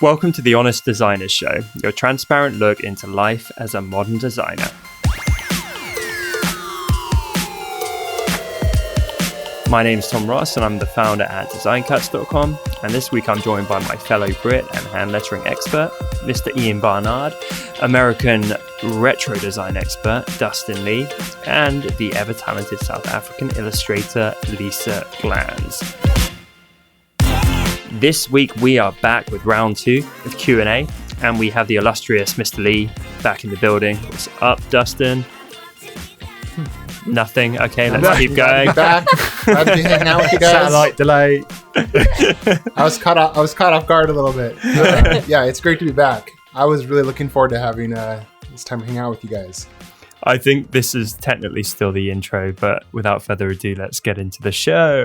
Welcome to the Honest Designers Show, your transparent look into life as a modern designer. My name's Tom Ross and I'm the founder at designcuts.com, and this week I'm joined by my fellow Brit and hand lettering expert, Mr. Ian Barnard, American retro design expert, Dustin Lee, and the ever-talented South African illustrator, Lisa Glanz. This week we are back with round 2 of Q&A, and we have the illustrious Mr. Lee back in the building. What's up, Dustin? Nothing. Okay, let's keep going. Back. Glad to be hanging out with you guys. Satellite delay. I was caught off guard a little bit. Yeah, it's great to be back. I was really looking forward to having this time hanging out with you guys. I think this is technically still the intro, but without further ado, let's get into the show.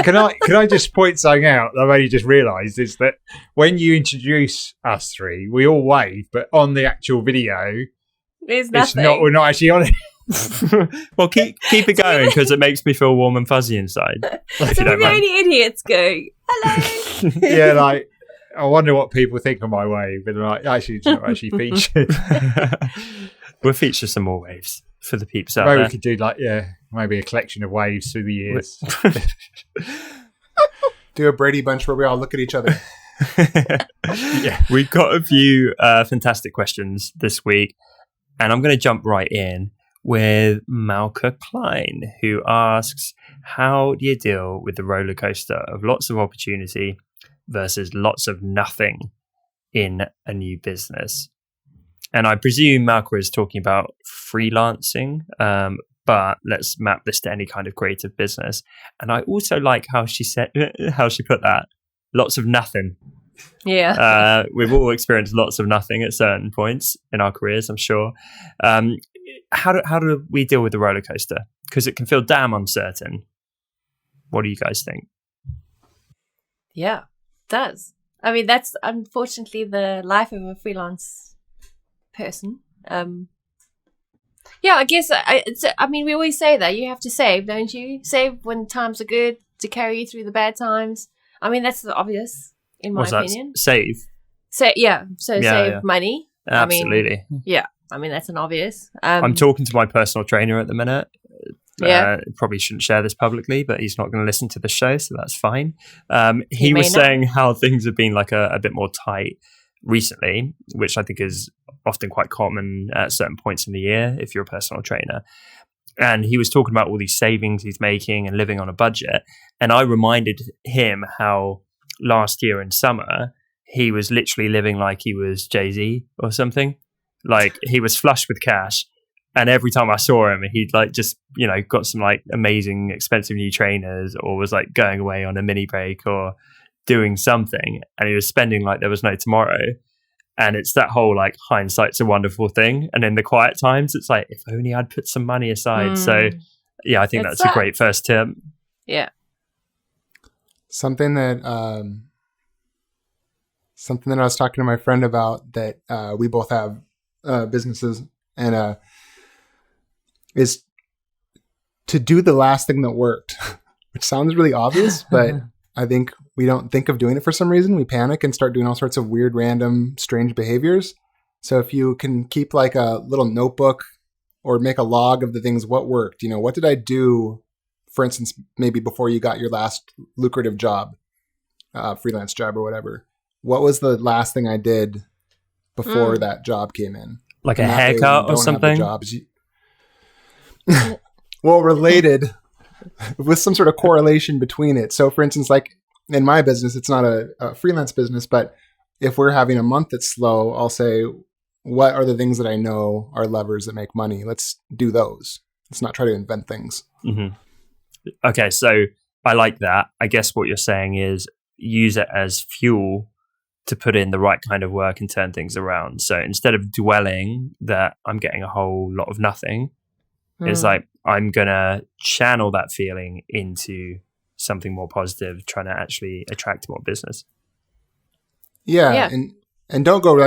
Can I just point something out that I've only just realised is that when you introduce us three, we all wave, but on the actual video, There's nothing. we're not actually on it. Well, keep it going because it makes me feel warm and fuzzy inside. If So you the don't mind. only idiots go, hello. Yeah, like, I wonder what people think of my wave, but like, actually, it's not actually featured. We'll feature some more waves for the peeps out Maybe there. we could do maybe a collection of waves through the years. Do a Brady Bunch where we all look at each other. Yeah. We've got a few fantastic questions this week, and I'm going to jump right in with Malka Klein, who asks, how do you deal with the roller coaster of lots of opportunity versus lots of nothing in a new business? And I presume Malka is talking about freelancing, but let's map this to any kind of creative business. And I also like how she put that, lots of nothing. Yeah. We've all experienced lots of nothing at certain points in our careers, I'm sure. How do we deal with the roller coaster? Because it can feel damn uncertain. What do you guys think? Yeah, it does. I mean, that's unfortunately the life of a freelance person. Yeah, I guess, I mean, we always say that. You have to save, don't you? Save when times are good to carry you through the bad times. I mean, that's the obvious, in my opinion. Save. Save money. Absolutely. I mean, that's an obvious. I'm talking to my personal trainer at the minute. Yeah. Probably shouldn't share this publicly, but he's not going to listen to the show, so that's fine. He may was not. saying how things have been like a bit more tight recently, which I think is often quite common at certain points in the year if you're a personal trainer. And he was talking about all these savings he's making and living on a budget. And I reminded him how last year in summer, he was literally living like he was Jay-Z or something. Like he was flush with cash. And every time I saw him, he'd like just, got some like amazing expensive new trainers, or was like going away on a mini break or doing something. And he was spending like there was no tomorrow. And it's that whole like hindsight's a wonderful thing. And in the quiet times, it's like, if only I'd put some money aside. So yeah, I think that's a great first tip. Yeah. Something that I was talking to my friend about that we both have businesses, and is to do the last thing that worked, which sounds really obvious, but I think we don't think of doing it for some reason. We panic and start doing all sorts of weird, random, strange behaviors. So if you can keep like a little notebook or make a log of the things, what worked, what did I do, for instance, maybe before you got your last lucrative job, freelance job or whatever, what was the last thing I did before that job came in? Like a haircut or something? Well, related with some sort of correlation between it. So for instance, like in my business, it's not a freelance business, but if we're having a month that's slow, I'll say, what are the things that I know are levers that make money? Let's do those. Let's not try to invent things. Mm-hmm. Okay, so I like that. I guess what you're saying is use it as fuel to put in the right kind of work and turn things around. So instead of dwelling that I'm getting a whole lot of nothing, it's like I'm going to channel that feeling into something more positive, trying to actually attract more business. Yeah. And don't go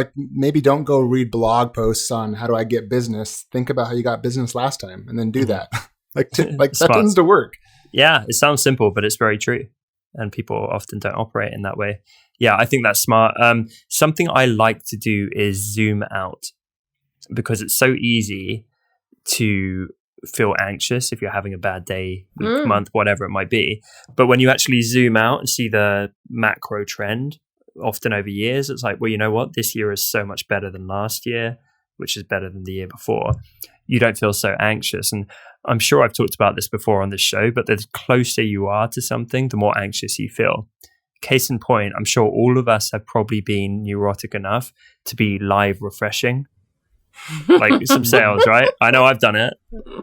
don't go read blog posts on how do I get business. Think about how you got business last time and then do that. That tends to work. Yeah, it sounds simple, but it's very true. and people often don't operate in that way. Yeah, I think that's smart. Something I like to do is zoom out, because it's so easy to feel anxious if you're having a bad day, week, month, whatever it might be. But when you actually zoom out and see the macro trend, often over years, it's like, well, you know what? This year is so much better than last year, which is better than the year before. You don't feel so anxious. And I'm sure I've talked about this before on this show, but the closer you are to something, the more anxious you feel. Case in point, I'm sure all of us have probably been neurotic enough to be live refreshing, like some sales, right? I know I've done it.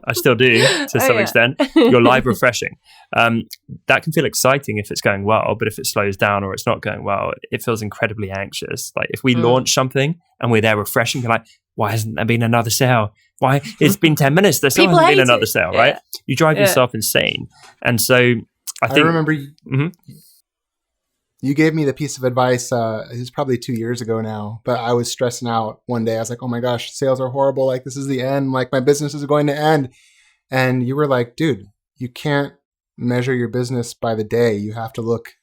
I still do to some extent. You're live refreshing. That can feel exciting if it's going well, but if it slows down or it's not going well, it feels incredibly anxious. Like if we launch something and we're there refreshing, you're like, why hasn't there been another sale? Why? It's been 10 minutes. There still hasn't been another sale, right? You drive yourself insane. And so I think... I remember you gave me the piece of advice, it was probably 2 years ago now, but I was stressing out one day. I was like, oh my gosh, sales are horrible. Like, this is the end. Like, my business is going to end. And you were like, dude, you can't measure your business by the day. You have to look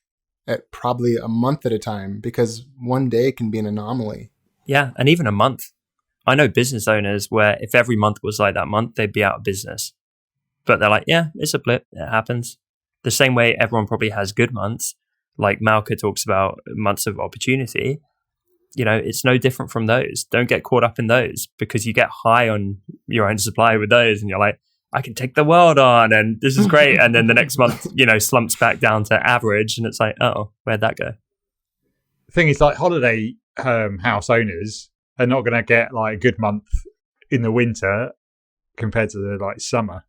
at probably a month at a time, because one day can be an anomaly. Yeah, and even a month. I know business owners where if every month was like that month, they'd be out of business. But they're like, yeah, it's a blip. It happens. The same way everyone probably has good months. Like Malka talks about months of opportunity, you know, it's no different from those. Don't get caught up in those, because you get high on your own supply with those and you're like, I can take the world on and this is great. And then the next month, you know, slumps back down to average and it's like, oh, where'd that go? The thing is, like, holiday house owners are not going to get like a good month in the winter compared to the like summer.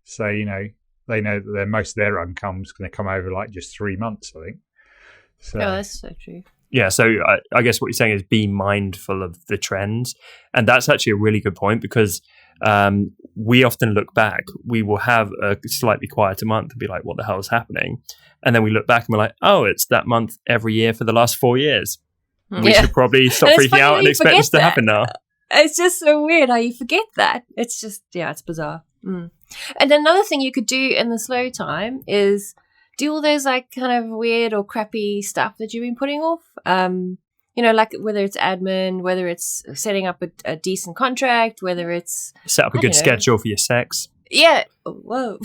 So, you know, they know that most of their income is going to come over like just 3 months, I think. So. Oh, that's so true. Yeah, so I guess what you're saying is be mindful of the trends. And that's actually a really good point, because we often look back. We will have a slightly quieter month and be like, what the hell is happening? And then we look back and we're like, oh, it's that month every year for the last 4 years. We should probably stop freaking out and expect this to happen now. It's just so weird how you forget that. It's just, it's bizarre. And another thing you could do in the slow time is do all those like kind of weird or crappy stuff that you've been putting off. You know, like whether it's admin, whether it's setting up a decent contract, whether it's... Set up a good schedule for your sex. Yeah. Whoa.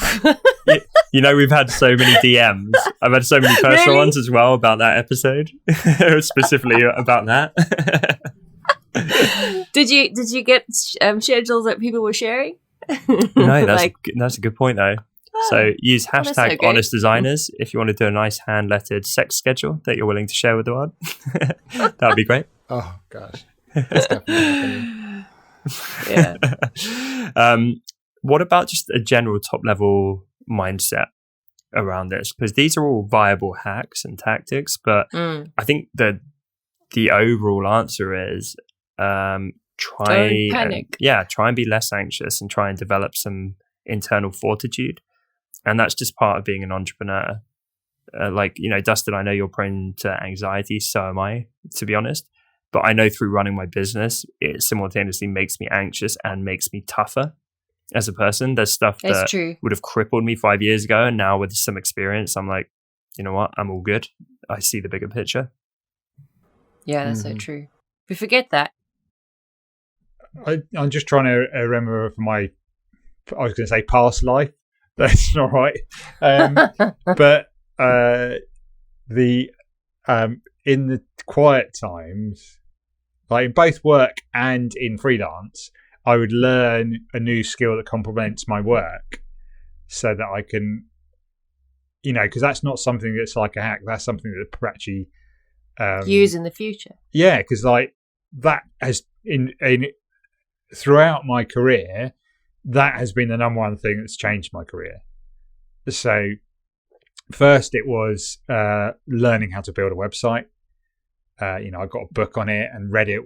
You know, we've had so many DMs. I've had so many personal ones as well about that episode. Specifically about that. Did you get schedules that people were sharing? No, that's a good point though. So use hashtag honest designers if you want to do a nice hand lettered sex schedule that you're willing to share with the world. That would be great. Oh gosh, that's definitely happening. What about just a general top level mindset around this? Because these are all viable hacks and tactics, but I think that the overall answer is try and be less anxious and try and develop some internal fortitude. And that's just part of being an entrepreneur. Like, you know, Dustin, I know you're prone to anxiety. So am I, to be honest. But I know through running my business, it simultaneously makes me anxious and makes me tougher as a person. There's stuff that would have crippled me 5 years ago. And now with some experience, I'm like, you know what? I'm all good. I see the bigger picture. Yeah, that's so true. We forget that. I'm just trying to remember from I was going to say past life. That's not right. But in the quiet times, like in both work and in freelance, I would learn a new skill that complements my work so that I can, you know, because that's not something that's like a hack. That's something that actually use in the future. Yeah, because like that has in throughout my career, that has been the number one thing that's changed my career. So first it was learning how to build a website. You know, I got a book on it and read it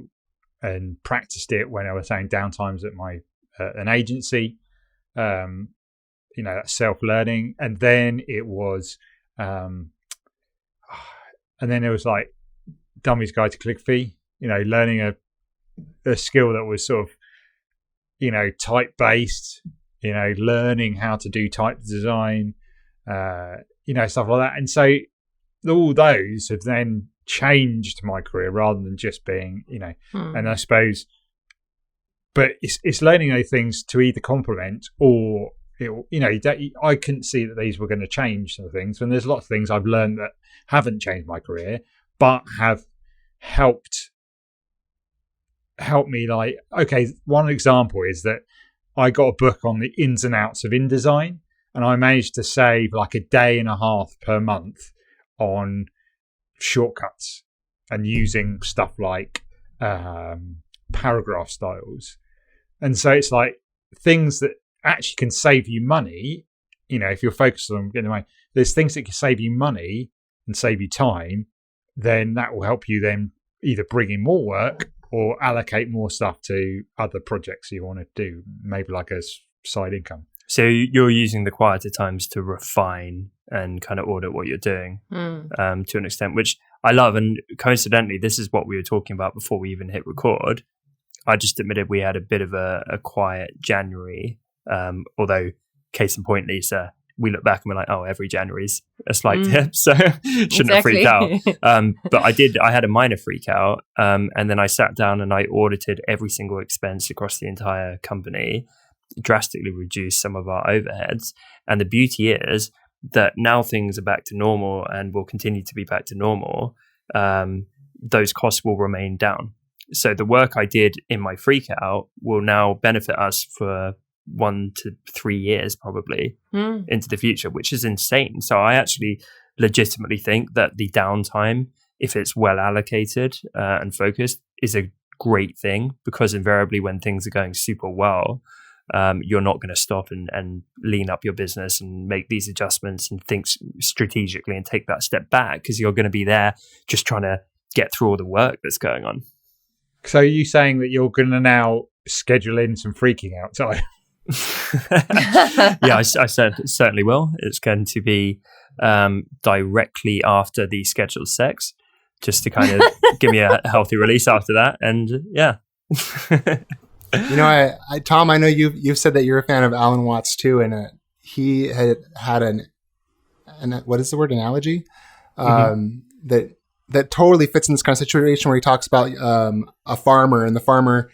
and practiced it when I was having downtimes at my an agency. You know, that's self-learning. And then it was and then it was like Dummy's Guide to ClickFee, you know, learning a skill that was sort of, you know, type-based, you know, learning how to do type design, you know, stuff like that. And so all those have then changed my career rather than just being, and I suppose, but it's learning those things to either complement or, I couldn't see that these were going to change some things. And there's lots of things I've learned that haven't changed my career, but have helped me. Like, okay, one example is that I got a book on the ins and outs of InDesign, and I managed to save like a day and a half per month on shortcuts and using stuff like paragraph styles. And so it's like things that actually can save you money. If you're focused on getting away, there's things that can save you money and save you time, then that will help you then either bring in more work or allocate more stuff to other projects you want to do, maybe like a side income. So you're using the quieter times to refine and kind of audit what you're doing to an extent, which I love. And coincidentally, this is what we were talking about before we even hit record. I just admitted we had a bit of a quiet January, although case in point, Lisa, we look back and we're like, oh, every January's a slight dip, so shouldn't have freaked out. But I had a minor freak out. And then I sat down and I audited every single expense across the entire company, drastically reduced some of our overheads. And the beauty is that now things are back to normal and will continue to be back to normal. Those costs will remain down. So the work I did in my freak out will now benefit us for 1 to 3 years probably into the future, which is insane. So I actually legitimately think that the downtime, if it's well allocated and focused, is a great thing, because invariably when things are going super well, you're not going to stop and lean up your business and make these adjustments and think strategically and take that step back, because you're going to be there just trying to get through all the work that's going on. So are you saying that you're going to now schedule in some freaking out time? Yeah, I certainly will. It's going to be directly after the scheduled sex, just to kind of give me a healthy release after that. And yeah. Tom, I know you've said that you're a fan of Alan Watts too, and he had an what is the word, analogy that totally fits in this kind of situation where he talks about a farmer, and the farmer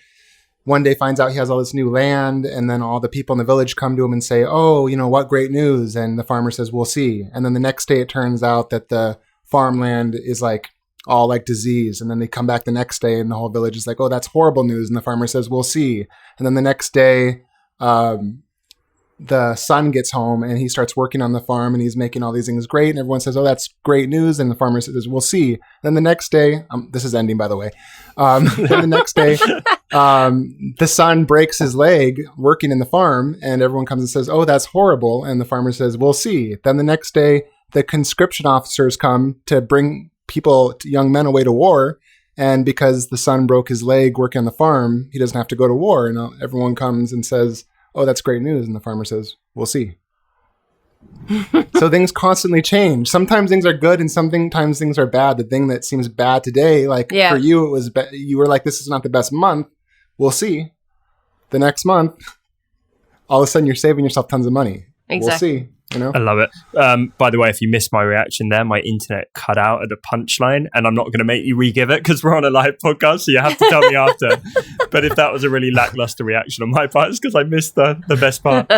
one day finds out he has all this new land, and then all the people in the village come to him and say, oh, what great news. And the farmer says, we'll see. And then the next day it turns out that the farmland is like all like disease. And then they come back the next day and the whole village is like, oh, that's horrible news. And the farmer says, we'll see. And then the next day, the son gets home and he starts working on the farm and he's making all these things great. And everyone says, oh, that's great news. And the farmer says, we'll see. Then the next day, this is ending, by the way. Then the next day, the son breaks his leg working in the farm and everyone comes and says, oh, that's horrible. And the farmer says, we'll see. Then the next day, the conscription officers come to bring young men away to war. And because the son broke his leg working on the farm, he doesn't have to go to war. And everyone comes and says, oh, that's great news. And the farmer says, we'll see. So things constantly change. Sometimes things are good and sometimes things are bad. The thing that seems bad today, for you, it was you were like, this is not the best month. We'll see. The next month, all of a sudden you're saving yourself tons of money. Exactly. We'll see. I love it. By the way, if you missed my reaction there, my internet cut out at the punchline, and I'm not going to make you re-give it because we're on a live podcast, so you have to tell me after. But if that was a really lackluster reaction on my part, it's because I missed the best part.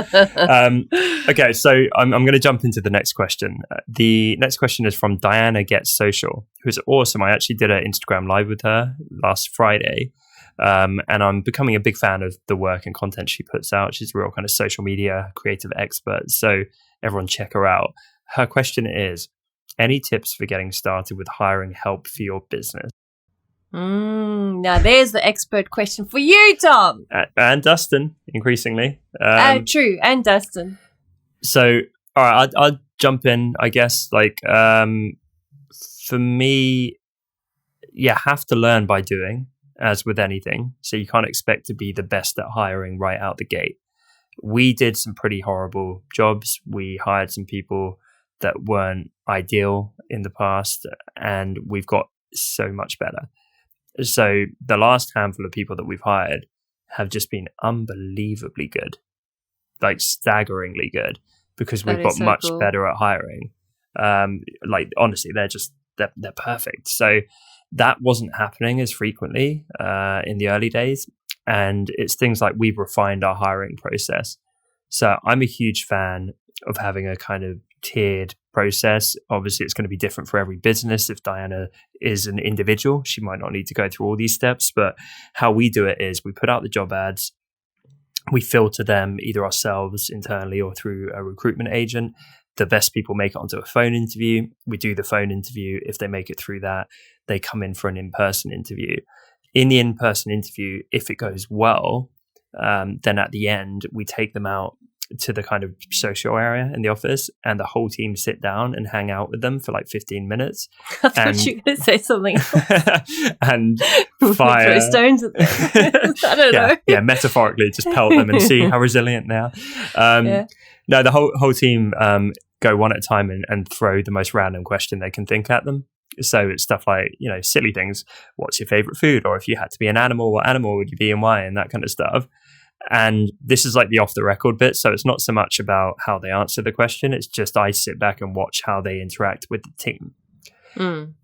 Okay, so I'm going to jump into the next question. The next question is from Diana Gets Social, who's awesome. I actually did an Instagram live with her last Friday. And I'm becoming a big fan of the work and content she puts out. She's a real kind of social media creative expert. So everyone check her out. Her question is, any tips for getting started with hiring help for your business? Now there's the expert question for you, Tom. And Dustin, increasingly. True, and Dustin. So, all right, I'll jump in, I guess. For me, you have to learn by doing, as with anything. So you can't expect to be the best at hiring right out the gate. We did some pretty horrible jobs. We hired some people that weren't ideal in the past, and we've got so much better. So the last handful of people that we've hired have just been unbelievably good, like staggeringly good, because we've got much better at hiring. Like honestly, they're perfect. So that wasn't happening as frequently in the early days. And it's things like we've refined our hiring process. So I'm a huge fan of having a kind of tiered process. Obviously, it's going to be different for every business. If Diana is an individual, she might not need to go through all these steps. But how we do it is we put out the job ads, we filter them either ourselves internally or through a recruitment agent. The best people make it onto a phone interview. We do the phone interview. If they make it through that, they come in for an in-person interview. In the in-person interview, if it goes well, then at the end, we take them out to the kind of social area in the office, and the whole team sit down and hang out with them for like 15 minutes. I thought you were going to say something And throw fire stones at them. I don't know. Yeah, metaphorically, just pelt them and see how resilient they are. No, the whole team go one at a time and throw the most random question they can think at them. So it's stuff like, silly things. What's your favorite food? Or if you had to be an animal, what animal would you be and why? And that kind of stuff. And this is like the off the record bit. So it's not so much about how they answer the question. It's just I sit back and watch how they interact with the team.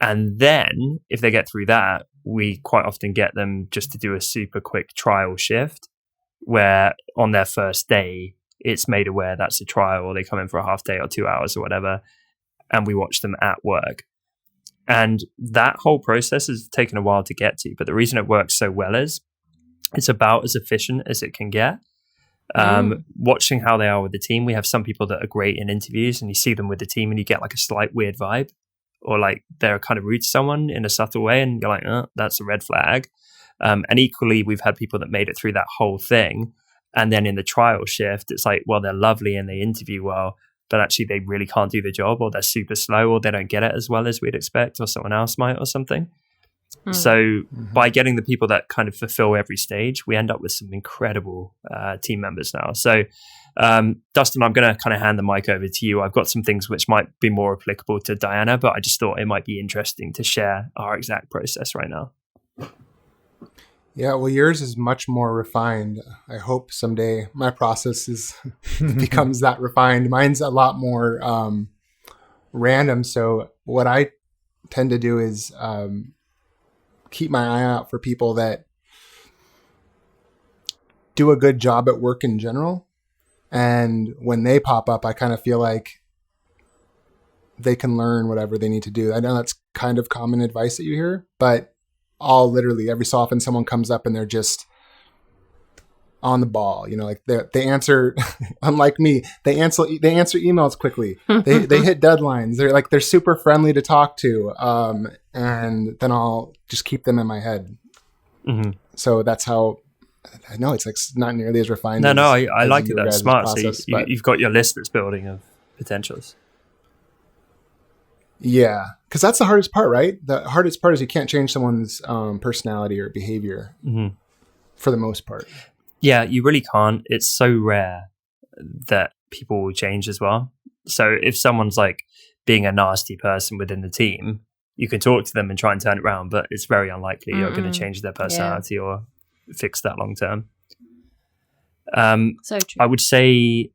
And then if they get through that, we quite often get them just to do a super quick trial shift where on their first day, it's made aware that's a trial, or they come in for a half day or 2 hours or whatever. And we watch them at work. And that whole process has taken a while to get to. But the reason it works so well is it's about as efficient as it can get. Watching how they are with the team. We have some people that are great in interviews and you see them with the team and you get like a slight weird vibe, or like they're kind of rude to someone in a subtle way and you're like, oh, that's a red flag. And equally, we've had people that made it through that whole thing. And then in the trial shift, it's like, well, they're lovely and they interview well, but actually they really can't do the job, or they're super slow, or they don't get it as well as we'd expect, or someone else might or something. So by getting the people that kind of fulfill every stage, we end up with some incredible team members now. So Dustin, I'm going to kind of hand the mic over to you. I've got some things which might be more applicable to Diana, but I just thought it might be interesting to share our exact process right now. Yeah, well, yours is much more refined. I hope someday my process becomes that refined. Mine's a lot more random. So what I tend to do is keep my eye out for people that do a good job at work in general. And when they pop up, I kind of feel like they can learn whatever they need to do. I know that's kind of common advice that you hear, but I'll literally every so often someone comes up and they're just on the ball, like they answer, unlike me, they answer emails quickly. They hit deadlines. They're super friendly to talk to. And then I'll just keep them in my head. Mm-hmm. So that's how I know it's like not nearly as refined. No, I like it. That's smart. Process, so you've got your list that's building of potentials. Yeah, because that's the hardest part, right? The hardest part is you can't change someone's personality or behavior for the most part. Yeah, you really can't. It's so rare that people will change as well. So if someone's like being a nasty person within the team, you can talk to them and try and turn it around, but it's very unlikely you're going to change their personality or fix that long term. So true. I would say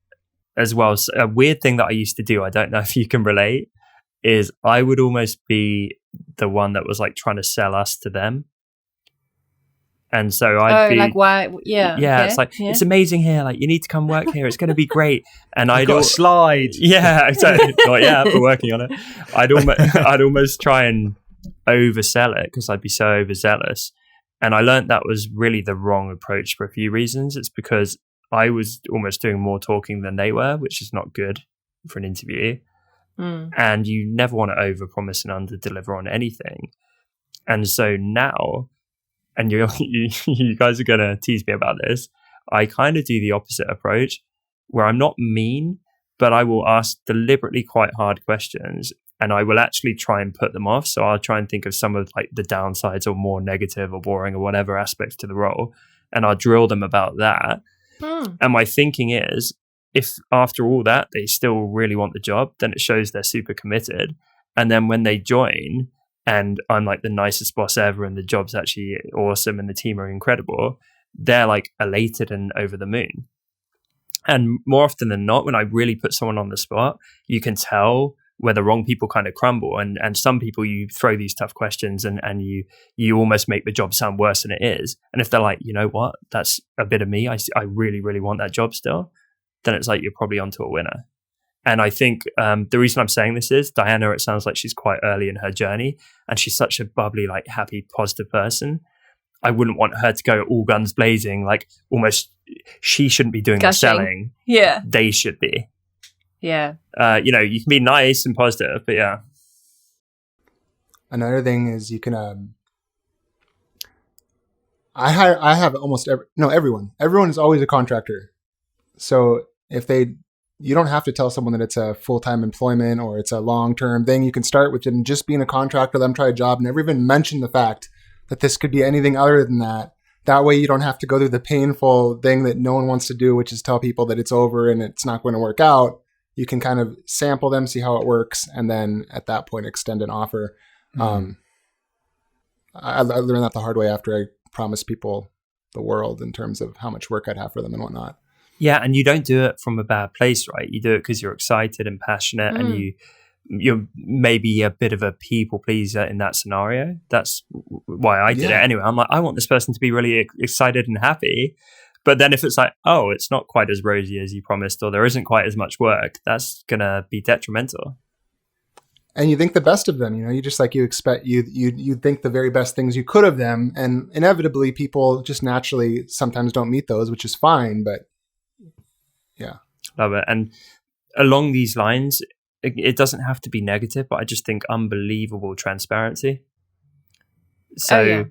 as well, a weird thing that I used to do, I don't know if you can relate, is I would almost be the one that was like trying to sell us to them. And so I'd be like, why? Yeah. Okay. It's like, it's amazing here. Like, you need to come work here. It's going to be great. And I'd got a slide. Yeah, exactly. Like, we're working on it. I'd almost try and oversell it because I'd be so overzealous. And I learned that was really the wrong approach for a few reasons. It's because I was almost doing more talking than they were, which is not good for an interview. And you never want to overpromise and underdeliver on anything. And so now, and you guys are going to tease me about this, I kind of do the opposite approach where I'm not mean, but I will ask deliberately quite hard questions and I will actually try and put them off. So I'll try and think of some of like the downsides or more negative or boring or whatever aspects to the role. And I'll drill them about that. And my thinking is, if after all that, they still really want the job, then it shows they're super committed. And then when they join and I'm like the nicest boss ever and the job's actually awesome and the team are incredible, they're like elated and over the moon. And more often than not, when I really put someone on the spot, you can tell where the wrong people kind of crumble. And some people, you throw these tough questions and you almost make the job sound worse than it is. And if they're like, you know what, that's a bit of me, I really, really want that job still, then it's like you're probably onto a winner. And I think the reason I'm saying this is Diana, it sounds like she's quite early in her journey and she's such a bubbly, like happy, positive person. I wouldn't want her to go all guns blazing, like almost she shouldn't be doing the selling. Yeah. They should be. Yeah. You know, you can be nice and positive, but yeah. Another thing is you can, I have almost everyone is always a contractor. So you don't have to tell someone that it's a full-time employment or it's a long-term thing. You can start with them just being a contractor, let them try a job, never even mention the fact that this could be anything other than that. That way you don't have to go through the painful thing that no one wants to do, which is tell people that it's over and it's not going to work out. You can kind of sample them, see how it works, and then at that point extend an offer. I learned that the hard way after I promised people the world in terms of how much work I'd have for them and whatnot. Yeah, and you don't do it from a bad place, right? You do it because you're excited and passionate and you're maybe a bit of a people pleaser in that scenario. That's why I did it anyway. I'm like, I want this person to be really excited and happy. But then if it's like, oh, it's not quite as rosy as you promised, or there isn't quite as much work, that's going to be detrimental. And you think the best of them, you just like you expect, you think the very best things you could of them. And inevitably people just naturally sometimes don't meet those, which is fine. But yeah. Love it. And along these lines, it doesn't have to be negative, but I just think unbelievable transparency. So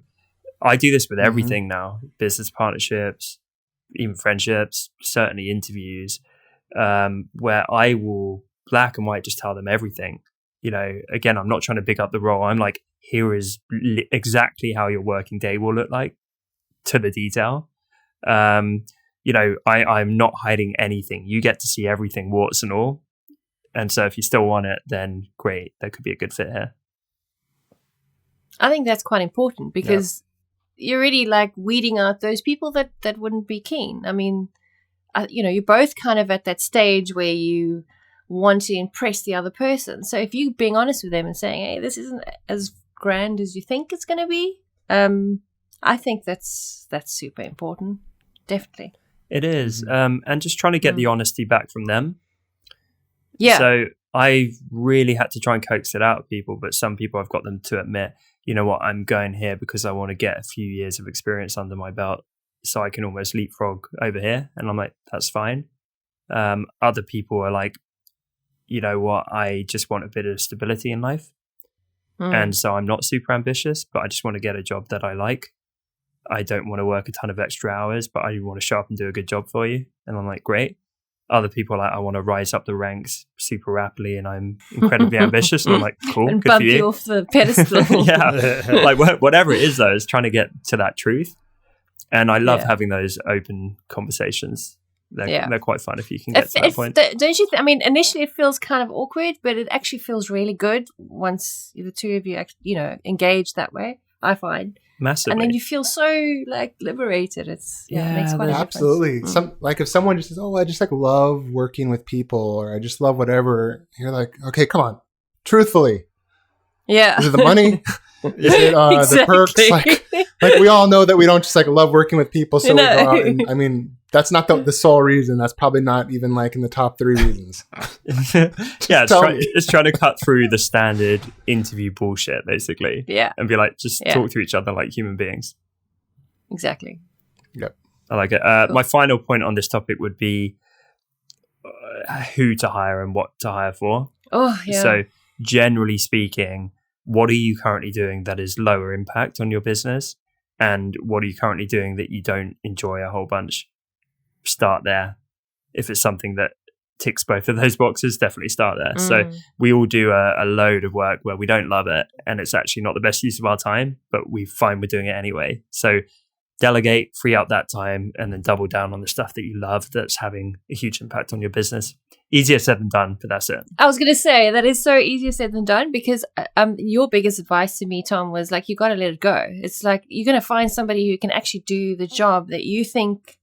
I do this with everything now, business partnerships, even friendships, certainly interviews, where I will black and white just tell them everything. Again, I'm not trying to big up the role. I'm like, here is exactly how your working day will look like to the detail. I'm not hiding anything. You get to see everything, warts and all. And so if you still want it, then great. There could be a good fit here. I think that's quite important because you're really like weeding out those people that wouldn't be keen. I mean, you're both kind of at that stage where you want to impress the other person. So if you're being honest with them and saying, hey, this isn't as grand as you think it's going to be, I think that's super important. Definitely. It is. And just trying to get the honesty back from them. Yeah. So I really had to try and coax it out of people, but some people I've got them to admit, you know what, I'm going here because I want to get a few years of experience under my belt so I can almost leapfrog over here. And I'm like, that's fine. Other people are like, you know what, I just want a bit of stability in life. And so I'm not super ambitious, but I just want to get a job that I like. I don't want to work a ton of extra hours, but I want to show up and do a good job for you. And I'm like, great. Other people are like, I want to rise up the ranks super rapidly and I'm incredibly ambitious. And I'm like, cool, and good bump for you. you off the pedestal. Yeah, like whatever it is though, is trying to get to that truth. And I love having those open conversations. They're quite fun if you can get to that point. Don't you I mean, initially it feels kind of awkward, but it actually feels really good once the two of you, engage that way, I find. Massively. And then you feel so like liberated. It makes quite a difference. Absolutely. If someone just says, "Oh, I just like love working with people," or "I just love whatever," you're like, "Okay, come on, truthfully, is it the money? Is it the perks? Like we all know that we don't just like love working with people, so we go out and I mean." That's not the sole reason. That's probably not even like in the top 3 reasons. It's trying to cut through the standard interview bullshit, basically. Yeah. And be like, just talk to each other like human beings. Exactly. Yep. I like it. Cool. My final point on this topic would be who to hire and what to hire for. Oh, yeah. So generally speaking, what are you currently doing that is lower impact on your business? And what are you currently doing that you don't enjoy a whole bunch? Start there. If it's something that ticks both of those boxes, definitely start there. So we all do a load of work where we don't love it and it's actually not the best use of our time, but we find we're doing it anyway. So delegate, free up that time, and then double down on the stuff that you love that's having a huge impact on your business. Easier said than done, but that's it. I was going to say that is so easier said than done because your biggest advice to me, Tom, was like, you got to let it go. It's like you're going to find somebody who can actually do the job that you think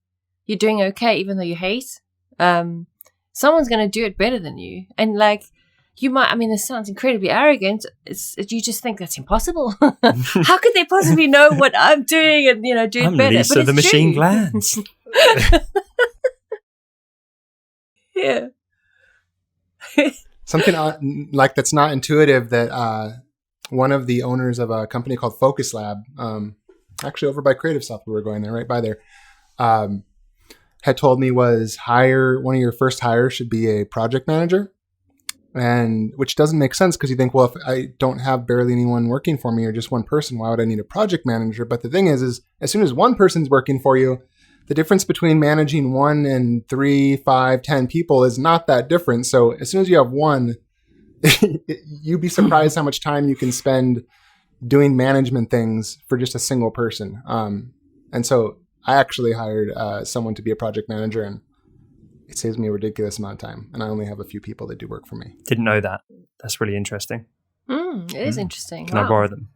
you're doing okay, even though you hate. Someone's going to do it better than you. And like, you might, I mean, this sounds incredibly arrogant. You just think that's impossible. How could they possibly know what I'm doing and, do it I'm better? Lisa But the it's Machine true. Glands. Yeah. Something like that's not intuitive that one of the owners of a company called Focus Lab, actually over by Creative South, we were going there, right by there, had told me was one of your first hires should be a project manager. And which doesn't make sense because you think, well, if I don't have barely anyone working for me or just one person, why would I need a project manager? But the thing is as soon as one person's working for you, the difference between managing 1 and 3, 5, 10 people is not that different. So as soon as you have one, you'd be surprised how much time you can spend doing management things for just a single person. And so I actually hired someone to be a project manager, and it saves me a ridiculous amount of time. And I only have a few people that do work for me. Didn't know that. That's really interesting. It is interesting. Can I borrow them?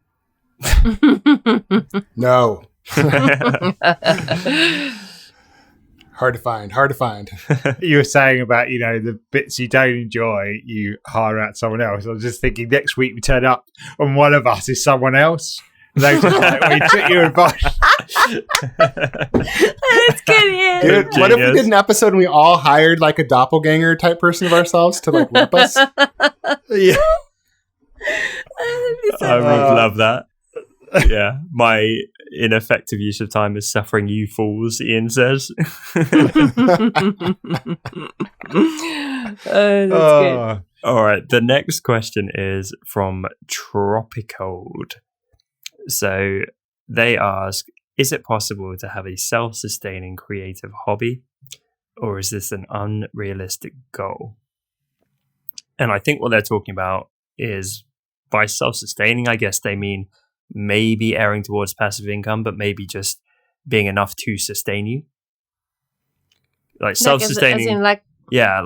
No. Hard to find. You were saying about, the bits you don't enjoy, you hire out someone else. I was just thinking next week we turn up and one of us is someone else. They just we took your advice. That's good, yeah. Dude, what if we did an episode and we all hired like a doppelganger type person of ourselves to like rep us? Yeah. I would love that. Yeah, my ineffective use of time is suffering you fools, Ian says. That's good. All right, the next question is from Tropicode. So they ask, is it possible to have a self-sustaining creative hobby, or is this an unrealistic goal? And I think what they're talking about is, by self-sustaining, I guess they mean maybe erring towards passive income, but maybe just being enough to sustain you. Like self-sustaining, like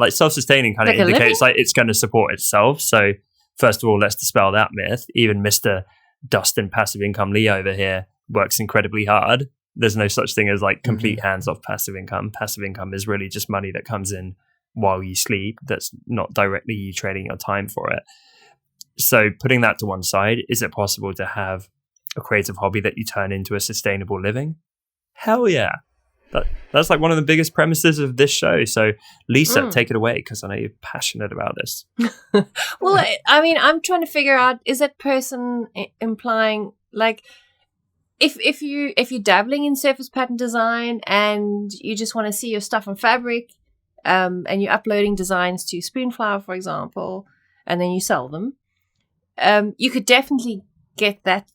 self-sustaining kind of like indicates like it's going to support itself. So first of all, let's dispel that myth. Even Mr. Dustin Passive Income Lee over here works incredibly hard. There's no such thing as like complete hands-off passive income. Passive income is really just money that comes in while you sleep. That's not directly you trading your time for it. So putting that to one side, is it possible to have a creative hobby that you turn into a sustainable living? Hell yeah. That's like one of the biggest premises of this show. So Lisa, take it away, because I know you're passionate about this. Well, I mean, I'm trying to figure out, is that person implying like if you're dabbling in surface pattern design and you just want to see your stuff on Fabric, and you're uploading designs to Spoonflower, for example, and then you sell them, you could definitely get that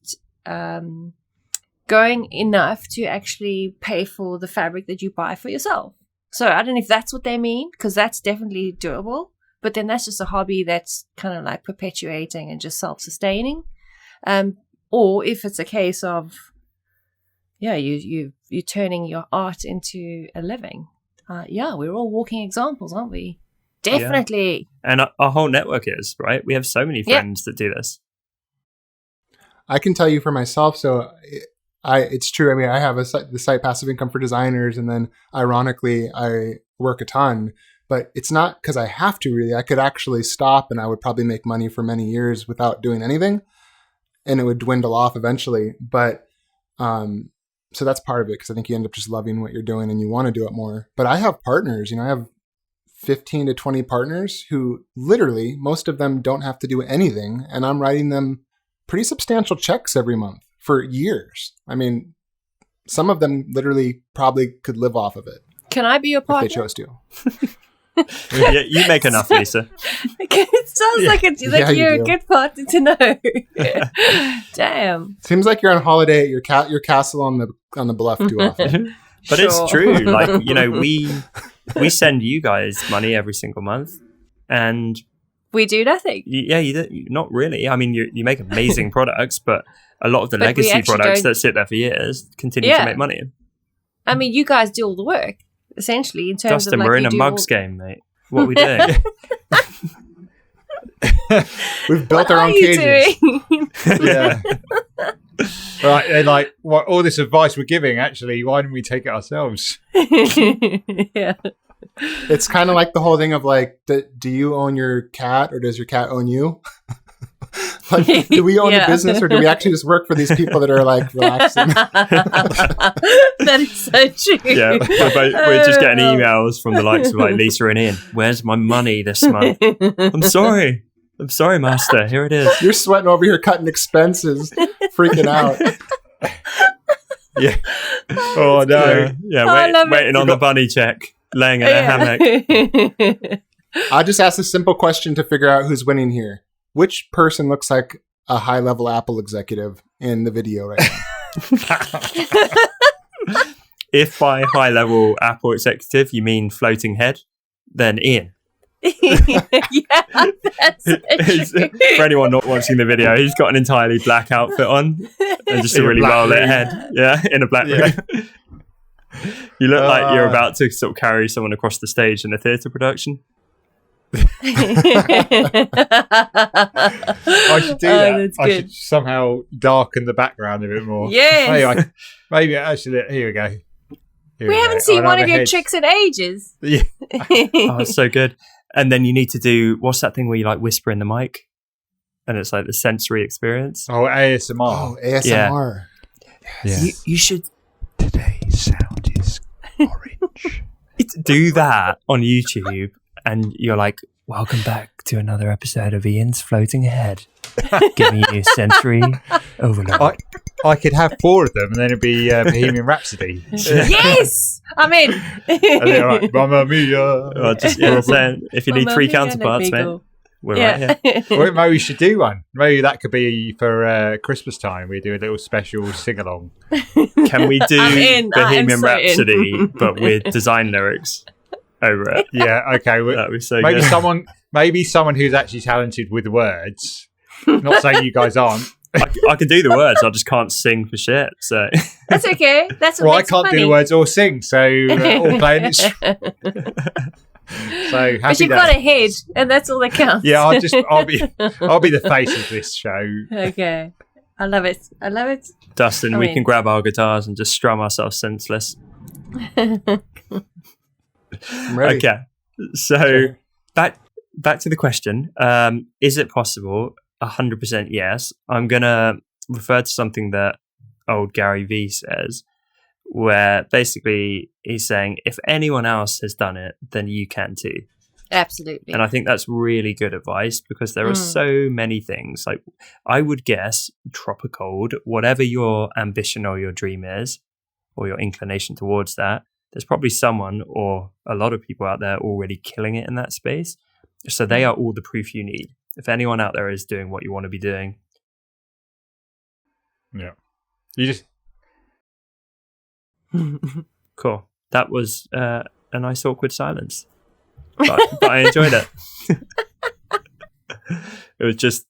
going enough to actually pay for the fabric that you buy for yourself. So I don't know if that's what they mean, because that's definitely doable. But then that's just a hobby that's kind of like perpetuating and just self-sustaining. Or if it's a case of, you're turning your art into a living. We're all walking examples, aren't we? Definitely. Yeah. And our whole network is, right? We have so many friends that do this. I can tell you for myself. So it's true. I mean, I have the site Passive Income for Designers, and then ironically, I work a ton, but it's not because I have to really. I could actually stop and I would probably make money for many years without doing anything, and it would dwindle off eventually. But so that's part of it, because I think you end up just loving what you're doing and you want to do it more. But I have partners, I have 15 to 20 partners who literally, most of them don't have to do anything, and I'm writing them pretty substantial checks every month for years. I mean, some of them literally probably could live off of it. Can I be your partner? If they chose to. Yeah, you make enough, Lisa. It sounds like you're a good partner to know. Damn. Seems like you're on holiday at your castle on the bluff too often. But it's true. Like, we send you guys money every single month, and we do nothing. Not really. I mean, you make amazing products, but a lot of the legacy products that sit there for years continue to make money. I mean, you guys do all the work, essentially, in terms Dustin, of we're in a mugs game, mate. What are we doing? We've built our own cages. Yeah. Right, they're like, all this advice we're giving, actually, why don't we take it ourselves? Yeah. It's kind of like the whole thing of like, do you own your cat or does your cat own you? Like, do we own a business or do we actually just work for these people that are like relaxing? That is so true. Yeah, we're just getting emails from the likes of like Lisa and Ian. Where's my money this month? I'm sorry, master. Here it is. You're sweating over here cutting expenses, freaking out. Yeah. Oh no. Waiting on the bunny check, laying in a hammock. I just asked a simple question to figure out who's winning here. Which person looks like a high-level Apple executive in the video right now? If by high-level Apple executive you mean floating head, then Ian. Yeah, that's true. For anyone not watching the video, he's got an entirely black outfit on and just a really well-lit head. Yeah, in a black room. You look like you're about to sort of carry someone across the stage in a theatre production. I should do that. I should somehow darken the background a bit more. Yes. Maybe actually, here we go. We haven't seen one of your tricks in ages. Yeah. Oh, it's so good. And then you need to do, what's that thing where you like whisper in the mic? And it's like the sensory experience. Oh, ASMR. Oh, ASMR. Yeah. You should Today's sound is orange. do that on YouTube. And you're like, welcome back to another episode of Ian's Floating Head, giving you sensory overload. I could have 4 of them, and then it'd be Bohemian Rhapsody. Yes, I'm in. Right, Mamma Mia. Saying, if you need 3 counterparts, mate, we're right here. Well, maybe we should do one. Maybe that could be for Christmas time. We do a little special sing-along. Can we do Bohemian so Rhapsody, but with design lyrics over it? Yeah, okay. That'd be so maybe good. Maybe someone who's actually talented with words. Not saying you guys aren't. I can do the words, I just can't sing for shit. So that's okay. That's well, I makes it can't funny. do the words or sing, so all playing it. So happy But you've day. got a head, and that's all that counts. Yeah, I'll be the face of this show. Okay, I love it. Dustin, we can grab our guitars and just strum ourselves senseless. I'm ready. Okay, so back to the question: is it possible? 100% yes. I'm gonna refer to something that old Gary Vee says, where basically he's saying if anyone else has done it, then you can too. Absolutely. And I think that's really good advice because there are so many things. Like I would guess drop a cold, whatever your ambition or your dream is, or your inclination towards that, there's probably someone or a lot of people out there already killing it in that space. So they are all the proof you need. If anyone out there is doing what you want to be doing. Yeah. You just... Cool. That was a nice awkward silence. But I enjoyed it. It was just,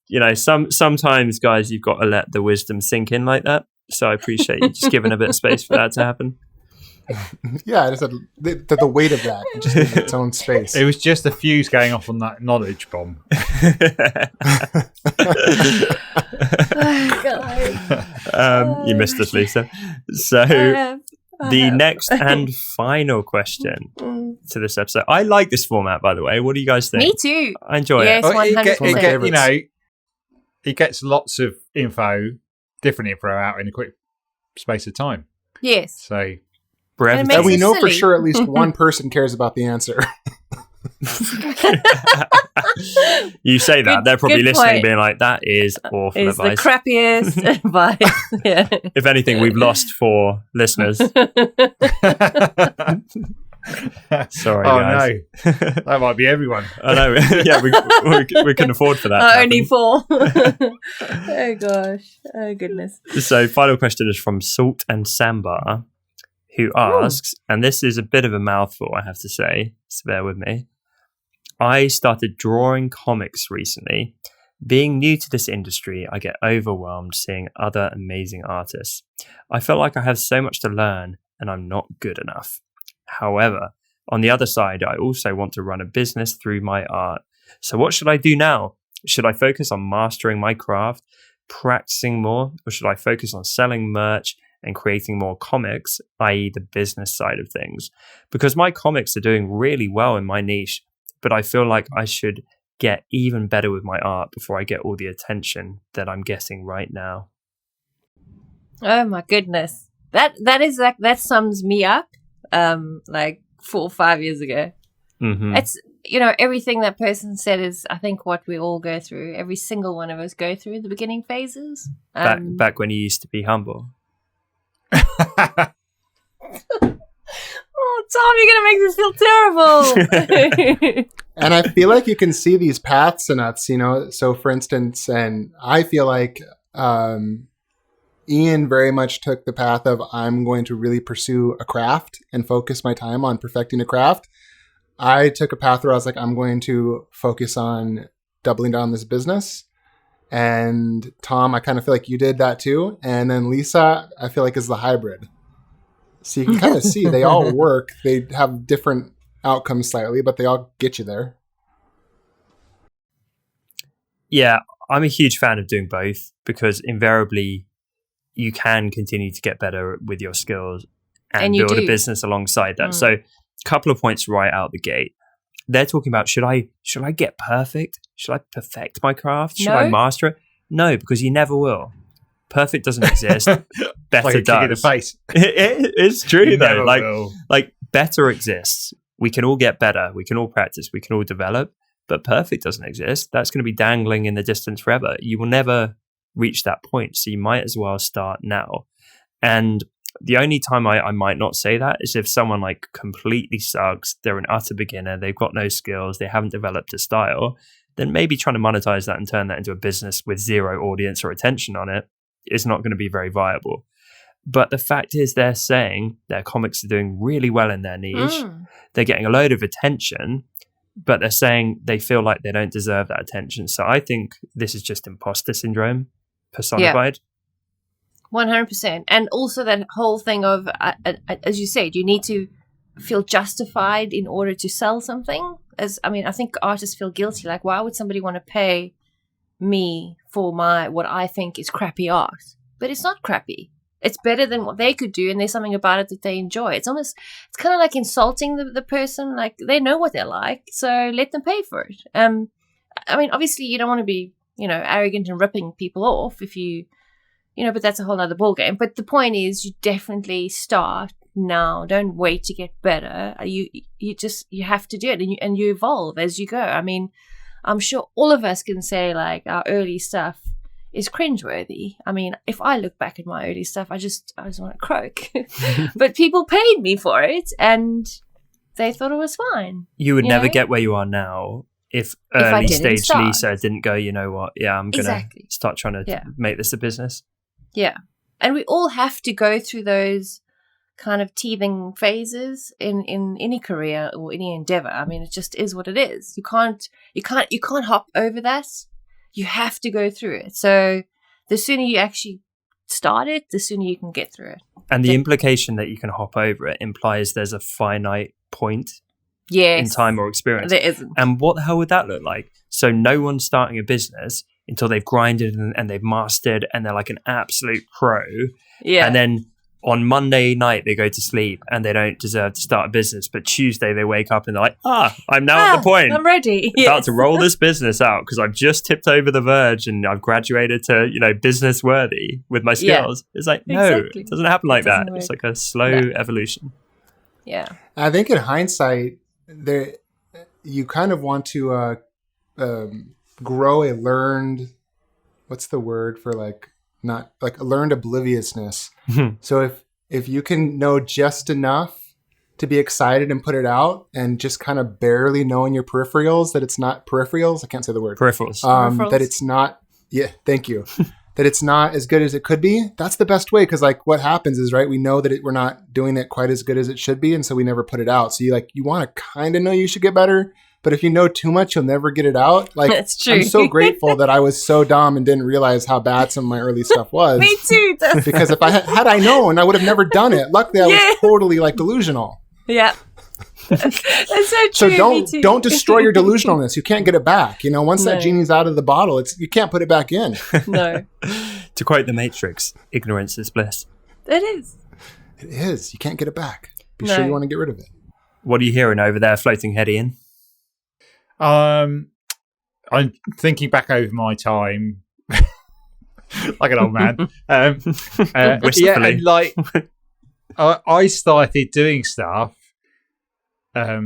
sometimes, guys, you've got to let the wisdom sink in like that. So I appreciate you just giving a bit of space for that to happen. Yeah, I just said the weight of that just needs its own space. It was just a fuse going off on that knowledge bomb. Oh, God. You missed us, Lisa. So the next and final question to this episode. I like this format, by the way. What do you guys think? Me too. I enjoy Yes, it. 100%. He gets lots of different info out in a quick space of time. Yes. So... Brevity. And it makes And we it know for silly. sure at least one person cares about the answer. You say that. Good- They're probably good listening point. being like, that is awful It's the advice. crappiest advice. Yeah. If anything, we've lost 4 listeners. Sorry, guys. no. That might be everyone. I know. Yeah, we can afford for that. to Only happen. 4. Oh, gosh. Oh, goodness. So, final question is from Salt and Sambar, who asks, and this is a bit of a mouthful, I have to say, so bear with me. I started drawing comics recently. Being new to this industry, I get overwhelmed seeing other amazing artists. I feel like I have so much to learn and I'm not good enough. However, on the other side, I also want to run a business through my art. So what should I do now? Should I focus on mastering my craft, practicing more, or should I focus on selling merch and creating more comics, i.e. the business side of things, because my comics are doing really well in my niche, but I feel like I should get even better with my art before I get all the attention that I'm getting right now. Oh my goodness. That is like, that sums me up like 4 or 5 years ago. Mm-hmm. It's, everything that person said is, I think, what we all go through. Every single one of us go through the beginning phases. Back when you used to be humble. Oh, Tom, you're going to make me feel terrible. And I feel like you can see these paths in us, So, for instance, and I feel like Ian very much took the path of, I'm going to really pursue a craft and focus my time on perfecting a craft. I took a path where I was like, I'm going to focus on doubling down on this business. And Tom, I kind of feel like you did that too. And then Lisa, I feel like, is the hybrid. So you can kind of see they all work. They have different outcomes slightly, but they all get you there. Yeah, I'm a huge fan of doing both, because invariably you can continue to get better with your skills and build a business alongside that. So a couple of points right out the gate. They're talking about, should I get perfect? Should I perfect my craft? Should I master it? No, because you never will. Perfect doesn't exist. Better like does. In the face. It's true though. Will. Like better exists. We can all get better. We can all practice. We can all develop. But perfect doesn't exist. That's going to be dangling in the distance forever. You will never reach that point. So you might as well start now. And the only time I might not say that is if someone like completely sucks, they're an utter beginner, they've got no skills, they haven't developed a style, then maybe trying to monetize that and turn that into a business with zero audience or attention on it is not going to be very viable. But the fact is, they're saying their comics are doing really well in their niche. They're getting a load of attention, but they're saying they feel like they don't deserve that attention. So I think this is just imposter syndrome personified. 100%. And also that whole thing of, as you said, you need to feel justified in order to sell something. I think artists feel guilty. Like, why would somebody want to pay me for what I think is crappy art? But it's not crappy. It's better than what they could do, and there's something about it that they enjoy. It's kind of like insulting the person. Like, they know what they're like, so let them pay for it. Obviously you don't want to be, arrogant and ripping people off if you, but that's a whole other ballgame. But the point is, you definitely start now. Don't wait to get better. You have to do it, and you evolve as you go. I'm sure all of us can say, like, our early stuff is cringeworthy. If I look back at my early stuff, I just want to croak. But people paid me for it, and they thought it was fine. You would never get where you are now if early stage Lisa didn't go, you know what? Yeah, I'm going to start trying to make this a business. Yeah. And we all have to go through those kind of teething phases in any career or any endeavor. It just is what it is. You can't hop over that. You have to go through it. So the sooner you actually start it, the sooner you can get through it. And the implication that you can hop over it implies there's a finite point in time or experience. There isn't. And what the hell would that look like? So no one's starting a business until they've grinded and they've mastered and they're like an absolute pro. Yeah. And then on Monday night, they go to sleep and they don't deserve to start a business. But Tuesday, they wake up and they're like, I'm now at the point. I'm ready. About to roll this business out because I've just tipped over the verge and I've graduated to, business worthy with my skills. Yeah. It's like, no, it doesn't happen like that. It's like a slow evolution. Yeah. I think in hindsight, you kind of want to grow a learned, what's the word for not like a learned obliviousness. So if you can know just enough to be excited and put it out, and just kind of barely knowing your peripherals, that it's not peripherals. I can't say the word. Peripherals. That it's not. Yeah. Thank you. That it's not as good as it could be. That's the best way. Because what happens is, right, we know that we're not doing it quite as good as it should be. And so we never put it out. So you want to kind of know you should get better. But if you know too much, you'll never get it out. That's true. I'm so grateful that I was so dumb and didn't realize how bad some of my early stuff was. Me too. Because if had I known, I would have never done it. Luckily, I was totally delusional. Yeah. That's so true. So don't destroy your delusionalness. You can't get it back. Once that genie's out of the bottle, you can't put it back in. No. To quote The Matrix, ignorance is bliss. It is. It is. You can't get it back. Be No. sure you want to get rid of it. What are you hearing over there, floating head Ian? I'm thinking back over my time, like an old man. Yeah, Wistfully. and like I started doing stuff. I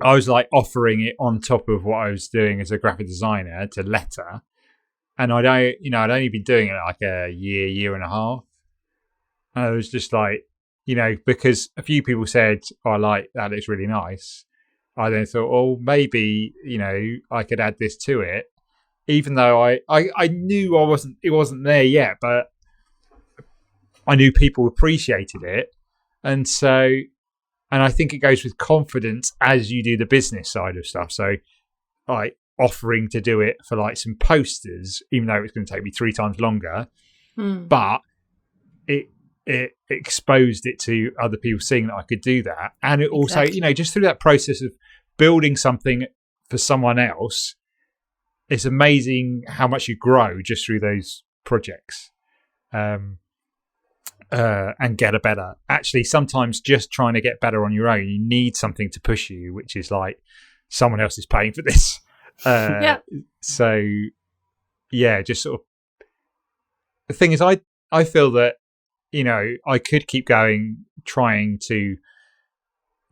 was like offering it on top of what I was doing as a graphic designer to Letter, and I'd only been doing it like a year and a half. And I was just like, because a few people said, "Oh, I like that; it's really nice." I then thought, oh, maybe I could add this to it, even though I knew it wasn't there yet, but I knew people appreciated it, and I think it goes with confidence as you do the business side of stuff. So, like offering to do it for like some posters, even though it's going to take me 3 times longer, but it exposed it to other people seeing that I could do that, and it also, just through that process of building something for someone else, it's amazing how much you grow just through those projects. And get a better. Actually, sometimes just trying to get better on your own, you need something to push you, which is like someone else is paying for this. Yeah. So, yeah, just sort of. The thing is, I feel that I could keep going, trying to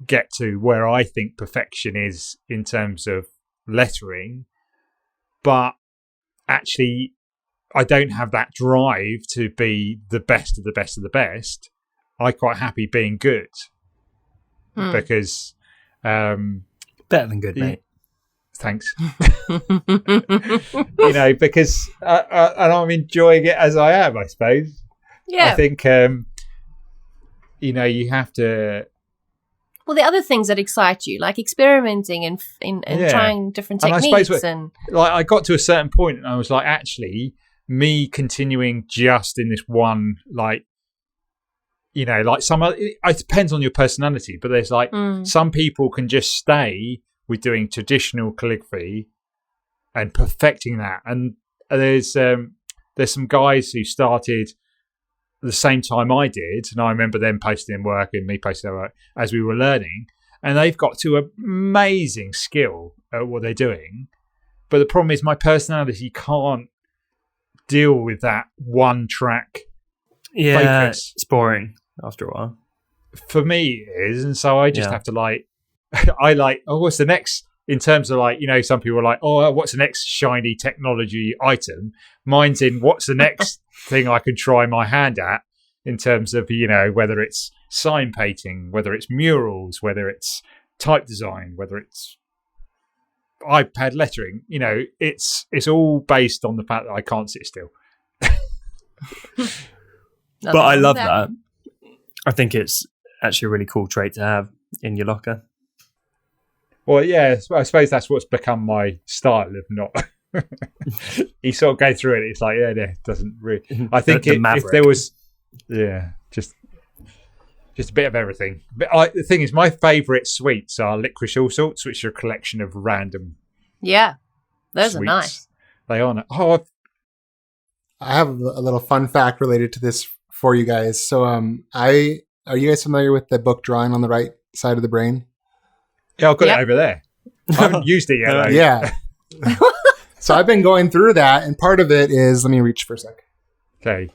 get to where I think perfection is in terms of lettering, but actually, I don't have that drive to be the best of the best of the best. I'm quite happy being good because better than good, mate. Thanks. Because and I'm enjoying it as I am, I suppose. Yeah. I think you have to. Well, the other things that excite you, like experimenting and trying different techniques, and I suppose like I got to a certain point, and I was like, actually, me continuing just in this one, like some other, it depends on your personality, but there's like some people can just stay with doing traditional calligraphy and perfecting that, and there's some guys who started the same time I did, and I remember them posting work and me posting work as we were learning, and they've got to an amazing skill at what they're doing. But the problem is my personality can't deal with that one track focus. It's boring after a while. For me it is, and so I just have to like what's the next, in terms of like, some people are like, oh, what's the next shiny technology item? Mine's in what's the next thing I can try my hand at, in terms of whether it's sign painting, whether it's murals, whether it's type design, whether it's iPad lettering. It's all based on the fact that I can't sit still. But I love that. I think it's actually a really cool trait to have in your locker. Well, yeah, I suppose that's what's become my style of not. You sort of go through it. It's like, it doesn't really. I think if there was, just a bit of everything. But the thing is, my favourite sweets are licorice all sorts, which are a collection of random. Yeah, those sweets. are nice. They are. Oh, I have a little fun fact related to this for you guys. So, are you guys familiar with the book Drawing on the Right Side of the Brain? Yeah, I've got it over there. I haven't used it yet, though. Yeah. So I've been going through that, and part of it is, let me reach for a sec. Okay.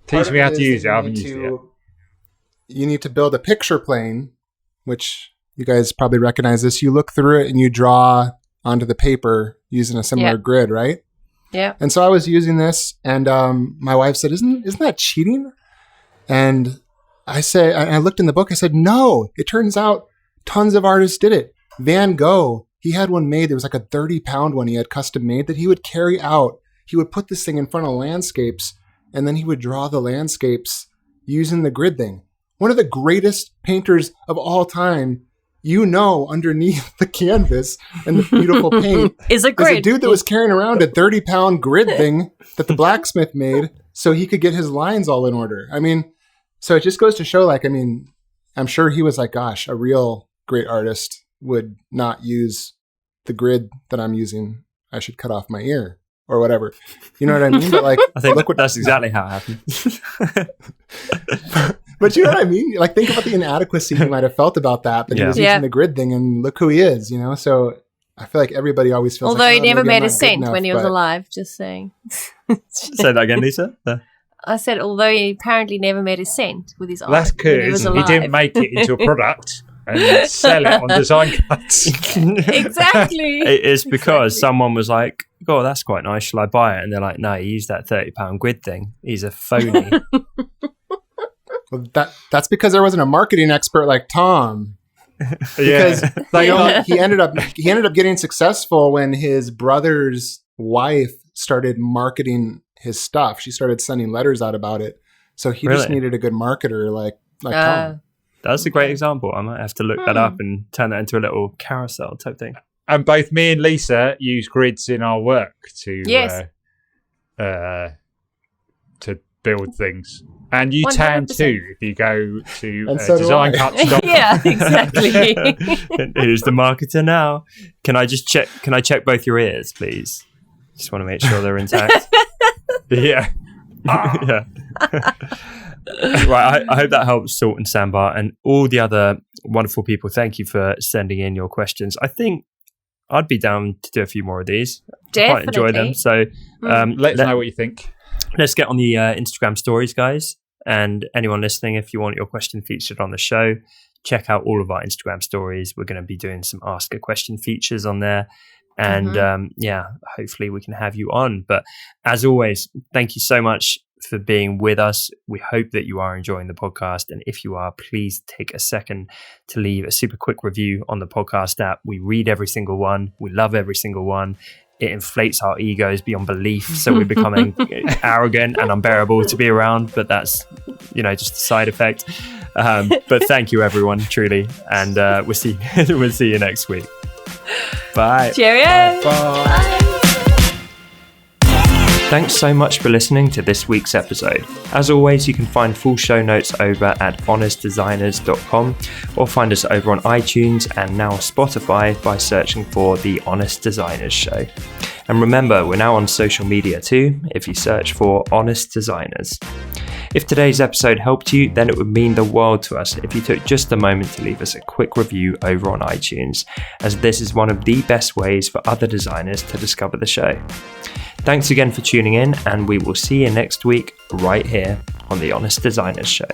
Teach me how to use it. I haven't used it yet. You need to build a picture plane, which you guys probably recognize this. You look through it and you draw onto the paper using a similar grid, right? Yeah. And so I was using this, and my wife said, "Isn't that cheating?" And I looked in the book. I said, "No." It turns out tons of artists did it. Van Gogh, he had one made. There was like a 30-pound one he had custom made that he would carry out. He would put this thing in front of landscapes, and then he would draw the landscapes using the grid thing. One of the greatest painters of all time, underneath the canvas and the beautiful paint is a grid. There's a dude that was carrying around a 30-pound grid thing that the blacksmith made so he could get his lines all in order. I mean, so it just goes to show, I'm sure he was like, gosh, a real great artist would not use the grid that I'm using. I should cut off my ear. or whatever. You know what I mean? But like, I think look what that's exactly how it happened. But you know what I mean? Like, think about the inadequacy he might have felt about that. But he was Yeah. using the grid thing, and look who he is. You know, so I feel like everybody always feels. Although like, he never maybe I'm made a not good cent enough, when he was but- alive, just saying. Say that again, Lisa. I said, although he apparently never made a cent with his art That's when he was because he alive. didn't make it into a product and sell it on design cuts. Exactly. It's because Exactly. someone was like, "Oh, that's quite nice. Shall I buy it?" And they're like, "No, he used that £30 grid thing. He's a phony." Well, that's because there wasn't a marketing expert like Tom. Because They you know, are- he ended up getting successful when his brother's wife started marketing his stuff. She started sending letters out about it. So he just Really? needed a good marketer like Tom. That's a great example. I might have to look that up and turn that into a little carousel type thing. And both me and Lisa use grids in our work to Yes. to build things. And you tan 100%. too if you go to And so do design I. cuts. Yeah, exactly. Who's the marketer now? Can I check both your ears, please? Just want to make sure they're intact. Yeah. Yeah. Right. I hope that helps, Salt and Sandbar, and all the other wonderful people. Thank you for sending in your questions. I think I'd be down to do a few more of these. I quite enjoy them. So Let us know what you think. let's get on the Instagram stories, guys. And anyone listening, if you want your question featured on the show, check out all of our Instagram stories. We're going to be doing some Ask a Question features on there. And hopefully we can have you on. But as always, thank you so much for being with us. We hope that you are enjoying the podcast. And if you are, please take a second to leave a super quick review on the podcast app. We read every single one. We love every single one. It inflates our egos beyond belief. So we're becoming arrogant and unbearable to be around. But that's, just a side effect. But thank you, everyone, truly. And we'll see you next week. Bye. Cheerio. Bye. Thanks so much for listening to this week's episode. As always, you can find full show notes over at honestdesigners.com or find us over on iTunes and now Spotify by searching for The Honest Designers Show. And remember, we're now on social media too, if you search for Honest Designers. If today's episode helped you, then it would mean the world to us if you took just a moment to leave us a quick review over on iTunes, as this is one of the best ways for other designers to discover the show. Thanks again for tuning in, and we will see you next week right here on The Honest Designers Show.